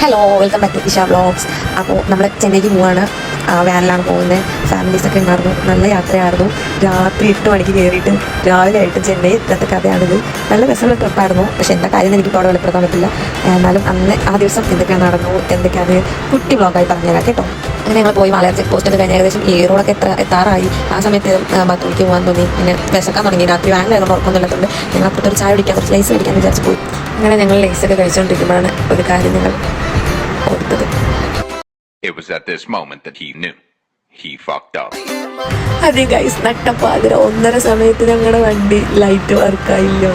Hello, welcome back to Isha vlogs. അപ്പോൾ നമ്മൾ ചെന്നൈക്ക് പോവാണ്. വാനിലാണ് പോകുന്നത്. ഫാമിലീസൊക്കെ ഉണ്ടായിരുന്നു. നല്ല യാത്രയായിരുന്നു. രാത്രി 8 മണിക്ക് കയറിയിട്ട് രാവിലെ ആയിട്ട് ചെന്നൈ എത്താത്ത കഥയാണിത്. നല്ല രസമുള്ള ട്രിപ്പായിരുന്നു. പക്ഷേ എന്താ കാര്യം എനിക്കിപ്പോൾ അവിടെ വെളിപ്പെടുത്താൻ പറ്റില്ല. എന്നാലും അന്ന് ആ ദിവസം എന്തൊക്കെയാണ് നടന്നു, എന്തൊക്കെയാണ് കുട്ടി വ്ളോഗായി പറഞ്ഞുതരാം കേട്ടോ. അങ്ങനെ ഞങ്ങൾ പോയി വളരെ ചെക്ക് പോസ്റ്റ് കഴിഞ്ഞ് ഏകദേശം ഏറോടൊക്കെ എത്താറായി. ആ സമയത്ത് ബാത്റൂമിലേക്ക് പോകാൻ തോന്നി. പിന്നെ വിശക്കാൻ തുടങ്ങി. രാത്രി വാനിലായിരുന്നു, ഉറക്കൊന്നുമില്ലാത്തതുകൊണ്ട് ഞങ്ങൾ അപ്പുറത്തൊരു ചായ കുടിക്കാൻ, കുറച്ച് ലൈസ് കഴിക്കാൻ വിചാരിച്ച് പോയി. അങ്ങനെ ഞങ്ങൾ ലൈസൊക്കെ കഴിച്ചുകൊണ്ടിരിക്കുമ്പോഴാണ് ഒരു കാര്യം ഞങ്ങൾ ഓർത്തത്. It was at this moment that he knew he fucked up. അതെ ഗൈസ്, നട്ടപ്പാതിര 1:30 സമയത്ത് ഞങ്ങളുടെ വണ്ടി ലൈറ്റ് വർക്കായില്ലോ.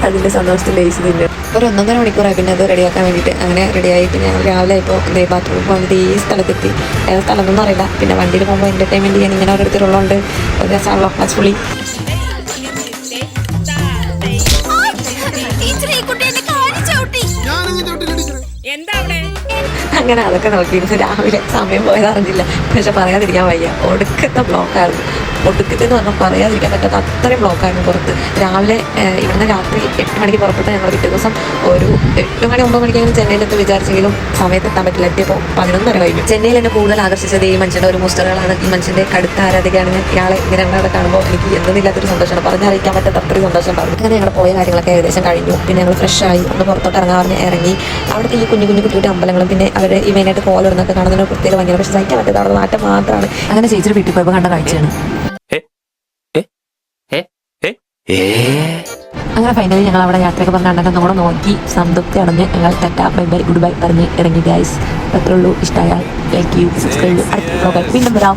അതിൻ്റെ സന്തോഷത്തിൽ ലേസ് തിന്നു. ഒരു 1.5 മണിക്കൂറായി പിന്നെ അത് റെഡിയാക്കാൻ വേണ്ടിയിട്ട്. അങ്ങനെ റെഡിയായിട്ട് ഞങ്ങൾ രാവിലെ ഇപ്പോൾ ബാത്റൂമിൽ പോകാൻ ഈ സ്ഥലത്തെത്തി. ഏത് സ്ഥലമൊന്നും അറിയില്ല. പിന്നെ വണ്ടിയിൽ പോകുമ്പോൾ എൻ്റർടൈൻമെൻറ്റ് ചെയ്യാൻ ഇങ്ങനെ ഓരോരുത്തരുള്ളതുകൊണ്ട് ഒരു രസമാണല്ലോ. ആക്ച്വലി അങ്ങനെ അതൊക്കെ നോക്കിയിരുന്നു. രാവിലെ സമയം പോയത് അറിഞ്ഞില്ല. പക്ഷെ പറയാതിരിക്കാൻ വയ്യ, ഒടുക്കത്തെ ബ്ലോക്കായിരുന്നു. ഒടുക്കത്തെ എന്ന് പറഞ്ഞാൽ പറയാതിരിക്കാൻ പറ്റാത്ത അത്രയും ബ്ലോക്കായിരുന്നു പുറത്ത്. രാവിലെ ഇവിടുന്ന് രാത്രി 8 മണിക്ക് പുറപ്പെട്ട് ഞങ്ങൾ പിറ്റേ ദിവസം ഒരു 8 മണി 9 മണിക്കെങ്കിലും ചെന്നൈയിലെത്ത് വിചാരിച്ചെങ്കിലും സമയത്ത് എത്താൻ പറ്റില്ല. എത്തിയപ്പോൾ 11:30 കഴിഞ്ഞു. ചെന്നൈയിൽ എന്നെ കൂടുതൽ ആകർഷിച്ചത് ഈ മനുഷ്യൻ്റെ ഒരു പോസ്റ്ററുകളാണ്. ഈ മനുഷ്യൻ്റെ കടുത്ത ആരാധികയാണ് ഞാൻ. ഇയാളെ ഇങ്ങനെ അവിടെ കാണുമ്പോൾ എനിക്ക് എന്തെന്നില്ലാത്തൊരു സന്തോഷമാണ്. പറഞ്ഞറിയിക്കാൻ പറ്റാത്ത അത്രയും സന്തോഷം ഉണ്ടായിരുന്നു. അങ്ങനെ ഞങ്ങൾ പോയ കാര്യങ്ങളൊക്കെ ഏകദേശം കഴിഞ്ഞു. പിന്നെ ഞങ്ങൾ ഫ്രഷായി ഒന്ന് പുറത്തോട്ട് ഇറങ്ങാൻ പറഞ്ഞ് ഇറങ്ങി. അവിടുത്തെ ഈ കുഞ്ഞു കുട്ടി അമ്പലങ്ങളും പിന്നെ അവർ ഈ മെയിനായിട്ട് കോലിടുന്നൊക്കെ കാണുന്നതിന് പ്രത്യേക ഭയങ്കര. പക്ഷേ സഹിക്കാൻ പറ്റാത്ത അവിടെ നാട്ടം മാത്രമാണ്. അങ്ങനെ ചേച്ചിയുടെ വീട്ടിൽ പോയപ്പോൾ കണ്ട കാഴ്ചയാണ്. അങ്ങനെ ഫൈനലി ഞങ്ങൾ അവിടെ യാത്രയൊക്കെ പറഞ്ഞ അണ്ണനെ കൂടെ നോക്കി സംതൃപ്തി അടഞ്ഞ് ഞങ്ങൾ Tata bye bye good bye പറഞ്ഞ് ഇറങ്ങി ഗൈസ്. അത്രേ ഉള്ളൂ. ഇഷ്ടമായാൽ ലൈക്ക് ചെയ്യൂ, സബ്സ്ക്രൈബ് ചെയ്യൂ. അടുത്ത വീണ്ടും വരാം.